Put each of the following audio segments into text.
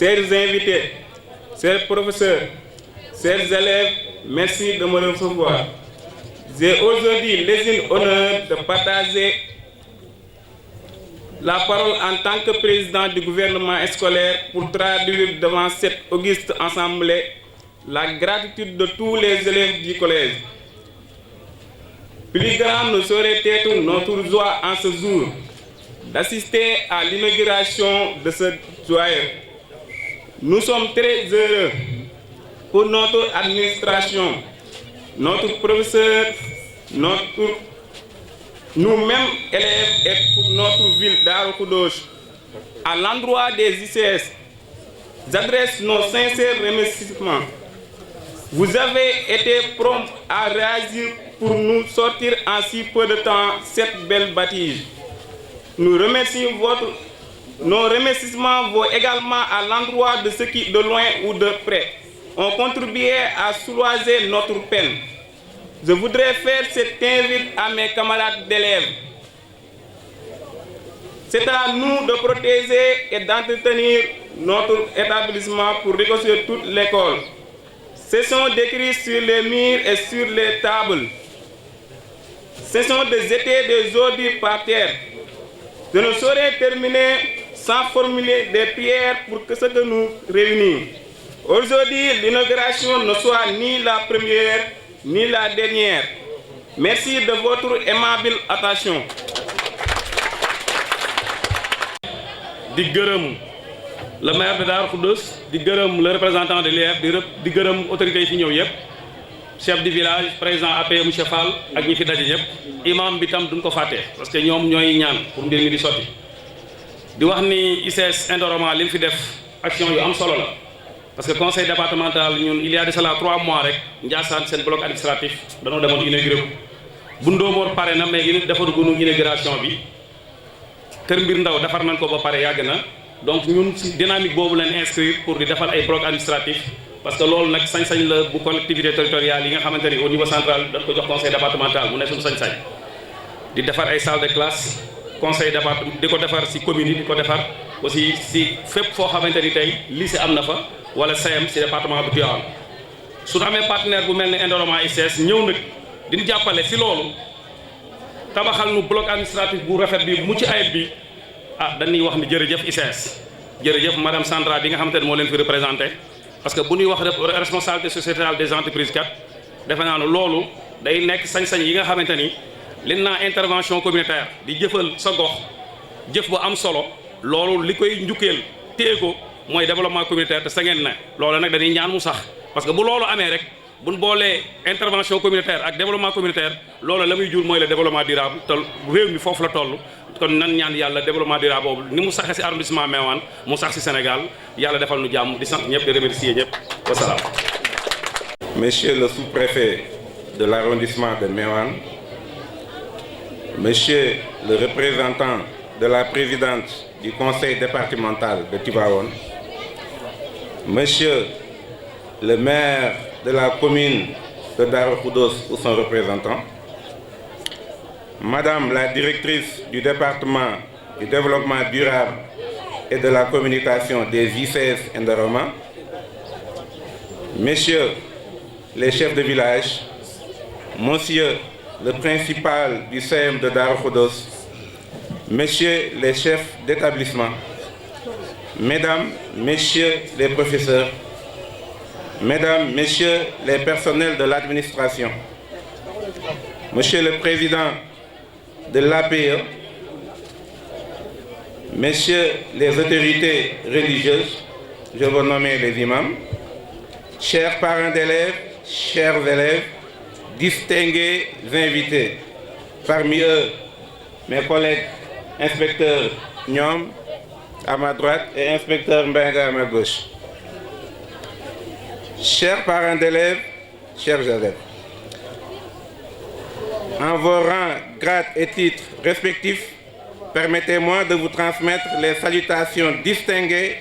chers invités, chers professeurs, chers élèves, merci de me recevoir. J'ai aujourd'hui l'intime honneur de partager la parole en tant que président du gouvernement scolaire pour traduire devant cette auguste assemblée la gratitude de tous les élèves du collège. Plus grand ne saurait être notre joie en ce jour d'assister à l'inauguration de ce joyeux. Nous sommes très heureux pour notre administration, notre professeur, nous-mêmes élèves et pour notre ville d'Darou Khoudoss. À l'endroit des ICS, j'adresse nos sincères remerciements. Vous avez été prompt à réagir pour nous sortir en si peu de temps cette belle bâtisse. Nous remercions nos remerciements vont également à l'endroit de ceux qui, de loin ou de près, ont contribué à soulager notre peine. Je voudrais faire cette invite à mes camarades d'élèves. C'est à nous de protéger et d'entretenir notre établissement pour reconstruire toute l'école. Cessons d'écrire sur les murs et sur les tables. Cessons de jeter des ordures par terre. Je ne saurais terminer sans formuler des prières pour que ce que nous réunit. Aujourd'hui, l'inauguration ne soit ni la première ni la dernière. Merci de votre aimable attention. di gërëm le maire de Darou Khoudoss, di gërëm le représentant de l'IEF, di gërëm autorités yi fi ñëw yëpp, chef du village, président APE monsieur Fall ak ñi fi daje ñëpp, imam bi tam duñ ko fàtte parce que ñoom ñooy ñaan pour mbir mi di sotti. di wax ni ICS Indorama li mu fi def action yu am solo la parce que conseil départemental ñun il y a de cela 3 mois rek Ndiassane seen bloc administratif dañoo demoon inauguré ko bu Ndoomoor pare na mais defaruñu inauguration bi. Kër Mbir Ndaw defar nañ ko ba pare yàgg na donc ñun ci dynamique boobu leen inscrire pour di defal ay bloc administratif parce que loolu nag sañ-sañ la bu collectivité territoriale yi nga xamante ni au niveau central dañ ko jox conseil départemental mu ne suñu sañ-sañ di defar ay salle de classe conseil départemental di ko defar ci commune yi di ko defar aussi ci fépp foo xamante ni tey lycée am na fa wala CM ci département bu Tivaouane su ñu amee partenaire bu mel ne Indorama ICS ñëw nag diñu jàppale ci loolu tabaxal nu bloc administratif bu rafet bi mucc ayib bi ah dañuy wax ni jërëjëf ICS jërëjëf madame Sandra bi nga xamante ne moo leen fi représenté parce que bu ñuy wax responsabilité sociétale des entreprises kat defe naa ne loolu day nekk sañ-sañ yi nga xamante ni li naa intervention communautaire di jëfal sa gox jëf bu am solo loolu li koy njukkeel téye ko mooy développement communautaire te sa ngeen ne loolu nag dañuy ñaan mu sax parce que bu loolu amee rek buñ boolee intervention communautaire ak développement communautaire loolu la muy jur mooy le développement durable te réew mi foofu la toll kon nan ñaan yàlla développement durable boobu ni mu saxee ci arrondissement Meouane mu sax ci Sénégal yàlla defal nu jàmm di sant ñëpp di remercier ñëpp wasalaam. Monsieur le sous-préfet de l'arrondissement de Meouane, Monsieur le représentant de la présidente du conseil départemental de Tivaouane, Monsieur le maire de la commune de Darou Khoudoss ou son représentant, Madame la directrice du département du développement durable et de la communication des ICS Indorama, Messieurs les chefs de village, Monsieur le principal du CM de Darou Khoudoss, Messieurs les chefs d'établissement, Mesdames, Messieurs les professeurs, Mesdames, Messieurs les personnels de l'administration, Monsieur le Président de l'APE, Messieurs les autorités religieuses, je vous nomme les imams, chers parents d'élèves, chers élèves, distingués invités, parmi eux mes collègues inspecteurs Nyom à ma droite et inspecteur Mbenga à ma gauche. Chers parents d'élèves, chers élèves, en vos rangs, grades et titres respectifs, permettez-moi de vous transmettre les salutations distinguées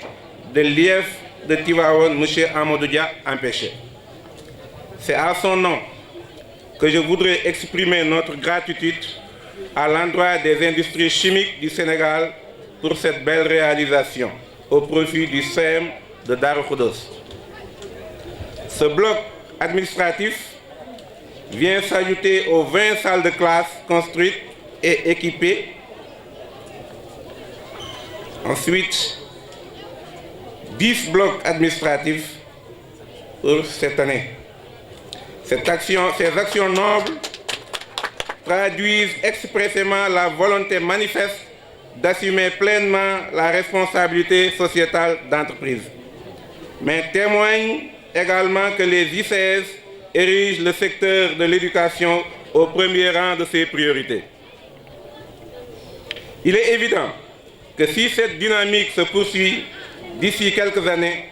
de l'IEF de Tivaouane, M. Amadou Dia, empêché. C'est à son nom que je voudrais exprimer notre gratitude à l'endroit des industries chimiques du Sénégal pour cette belle réalisation au profit du CEM de Darou Khoudoss. Ce bloc administratif vient s'ajouter aux 20 salles de classe construites et équipées. Ensuite, 10 blocs administratifs pour cette année. Ces actions nobles traduisent expressément la volonté manifeste d'assumer pleinement la responsabilité sociétale d'entreprise, mais témoignent également que les ICS érigent le secteur de l'éducation au premier rang de ses priorités. Il est évident que si cette dynamique se poursuit d'ici quelques années,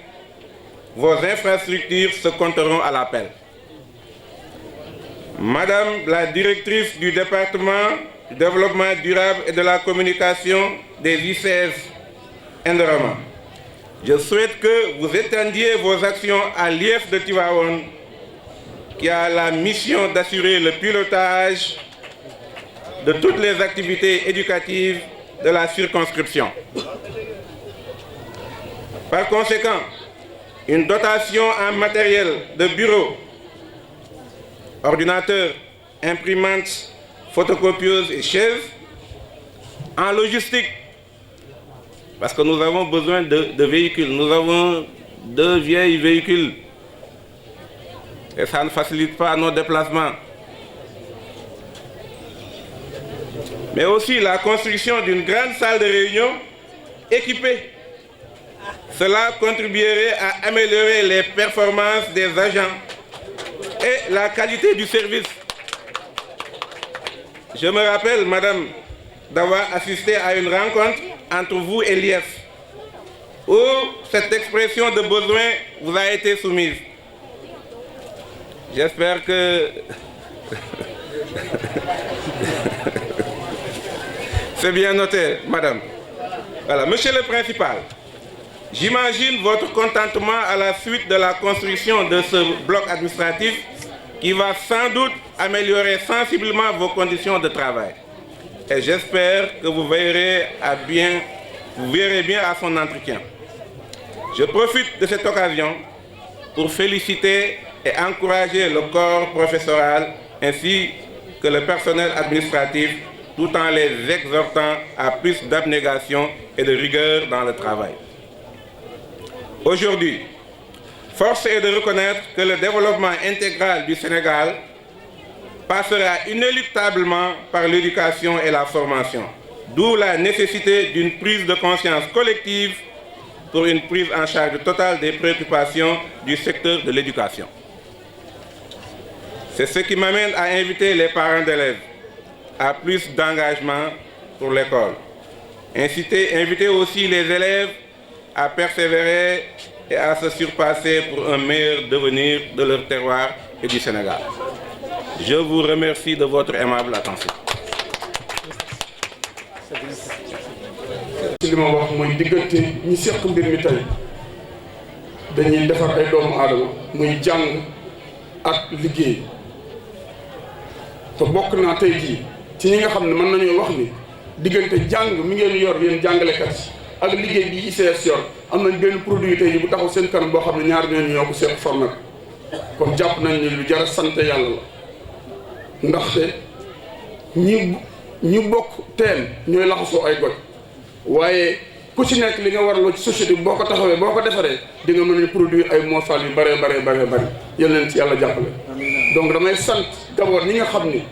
vos infrastructures se compteront à l'appel. Madame la directrice du département du développement durable et de la communication des ICS Indorama, je souhaite que vous étendiez vos actions à l'IEF de Tivaouane, qui a la mission d'assurer le pilotage de toutes les activités éducatives de la circonscription. Par conséquent, une dotation en matériel de bureau, ordinateurs, imprimantes, photocopieuses et chaises, en logistique, parce que nous avons besoin de véhicules. Nous avons 2 vieilles véhicules et ça ne facilite pas nos déplacements. Mais aussi la construction d'une grande salle de réunion équipée. Cela contribuerait à améliorer les performances des agents et la qualité du service. Je me rappelle, madame, d'avoir assisté à une rencontre entre vous et l'IEF, où cette expression de besoin vous a été soumise. J'espère que c'est bien noté, madame. Voilà, monsieur le principal, j'imagine votre contentement à la suite de la construction de ce bloc administratif qui va sans doute améliorer sensiblement vos conditions de travail. Et j'espère que vous verrez bien à son entretien. Je profite de cette occasion pour féliciter et encourager le corps professoral ainsi que le personnel administratif, tout en les exhortant à plus d'abnégation et de rigueur dans le travail. Aujourd'hui, force est de reconnaître que le développement intégral du Sénégal passera inéluctablement par l'éducation et la formation, d'où la nécessité d'une prise de conscience collective pour une prise en charge totale des préoccupations du secteur de l'éducation. C'est ce qui m'amène à inviter les parents d'élèves à plus d'engagement pour l'école. Inviter aussi les élèves à persévérer et à se surpasser pour un meilleur devenir de leur terroir et du Sénégal. Je vous remercie de votre aimable attention. ci li ma wax mooy diggante ñi seq mbir mi tey dañuy defar ay doomu aadama muy jàng ak liggéey te bokk naa tey jii ci ñi nga xam ne mën nañoo wax ni diggante jàng mi ngeen yor yéen jàngalekat yi ak liggéey bi ICS yor am nañ benn produit tey bu taxaw seen kanam boo xam ne ñaar ñooñu ñoo ko seq formé kon jàpp nañ ni lu jar a sant yàlla la ndaxte ñi bokk teen ñooy laxasoo ay goj waaye ku ci nekk li nga warloo ci société bi boo ko taxawee boo ko defaree di nga mën a produire ay moosal yu bëree yal leen ci yàlla jàppale. donc damay sant d'abord ñi nga xam ni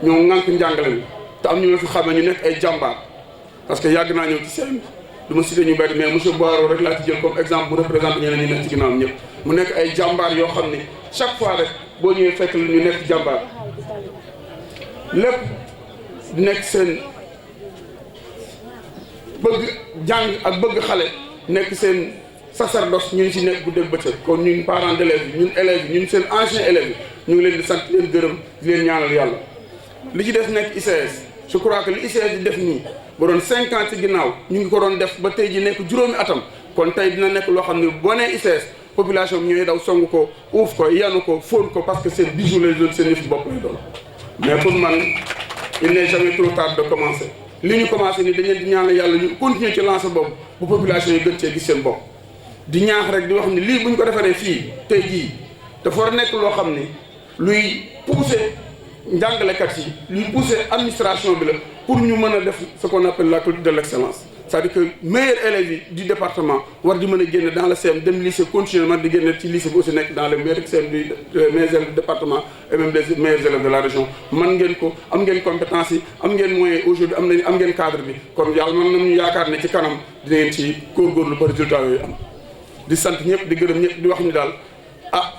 ñoo ŋànk njàngale mi te am ñu ma fi xamee ñu nekk ay jàmbaar parce que yàgg naa ñëw ci seen du ma cité ñu bëri mais monsieur Boiro rek laa ci jël comme exemple bu représenté ñeneen ñi nekk ci ginnaawam ñëpp mu nekk ay jàmbaar yoo xam ni chaque fois rek boo ñëwee fekk la ñu nekk jàmbaar lépp nekk seen bëgg jàng ak bëgg xale nekk seen sacerdoce ñu ngi ci nekk guddeeg bëccëg kon ñun parents d'élèves yi ñun élèves yi ñun seen anciens élèves yi ñu ngi leen di sant leen gërëm di leen ñaanal yàlla li ci des nekk ICS je crois que li ICS di def nii ba doon 5 ans ci ginnaaw ñu ngi ko doon def ba tey ji nekk juróomi atam kon tey dina nekk loo xam ne boo nee ICS population bi ñooy daw song ko uuf ko yanu ko fóon ko parce que seen bijou lay doon seen yëf bopp lay doon mais pour man il n'est jamais trop tard de commencer li ñu commencé ni dañ leen di ñaanal yàlla ñu continuer ci lancer boobu bu population yi gën cee gis seen bopp di ñaax rek di wax ni lii bu ñu ko defaree fii tey jii dafa war a nekk loo xam ni luy pousser njàngalekat yi luy pousser administration bi la pour ñu mën a def ce qu'on appelle la culture de l'excellence. C'est-à-dire que meilleurs élèves yi du département war di mën a génne dans le CM dem lycée continuellement di génne ci lycée bi aussi nekk dans les meilleurs CM du meilleurs élèves du département et même les meilleurs élèves de la région man ngeen ko am ngeen compétence yi am ngeen moyen aujourd'hui am ngeen cadre bi kon yàlla mën nañu yaakaar ne ci kanam dina ngeen ci góorgóorlu ba résultat yooyu am di sant ñëpp di gërëm ñëpp di wax ni daal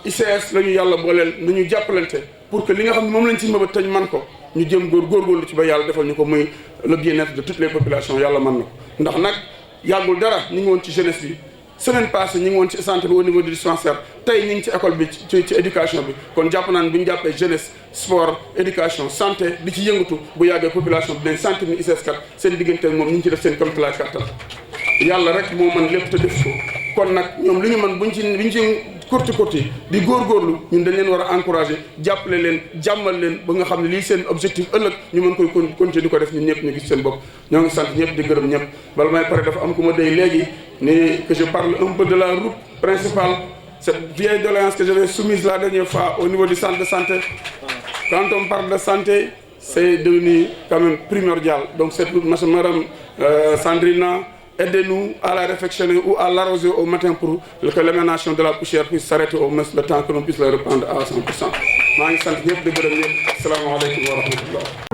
ICS la ñu yàlla booleel nu ñu jàppalante pour que li nga xam ne moom lañ ci mëbët tañ man ko ñu jëm góorgóorlu ci ba yàlla defal ñu ko muy le bien-être de toutes les populations yàlla mën na ko ndax nag yàggul dara ñu ngi woon ci jeunesse bi semaine passée ñu ngi woon ci santé bi au niveau du dispensaire tey ñu ngi ci école bi ci éducation bi kon jàpp naa ne bu ñu jàppee jeunesse sport éducation santé di ci yëngatu bu yàggee population bi dinañ sentir ni ICS kat seen diggante moom ñu ngi ci def seen kéemtalaay kàttan yàlla rek moo mën lépp te def ko kon nag ñoom li ñu mën buñ ci kurti di góorgóorlu ñun dañ leen war a encourager jàppale leen jàmmal leen ba nga xam ne lii seen objectif ëllëg ñu mën koy continuer di ko def ñun ñëpp ñu gis seen bopp ñoo ngi sant ñëpp di gërëm ñëpp bala may pare dafa am ku ma day léegi ni que je parle un peu de la route principale cette vieille doléance que j'avais soumise la dernière fois au niveau du centre de santé quand on parle de santé c'est devenu quand même primordial donc cette route madame Sandrina aidez-nous à la réfectionner ou à l'arroser au matin pour que l'émanation de la poussière puisse s'arrêter au moins le temps que l'on puisse la reprendre à 100%. maa ngi sant ñëpp di gërëm ñëpp asalaamaaleykum wa rahmatullah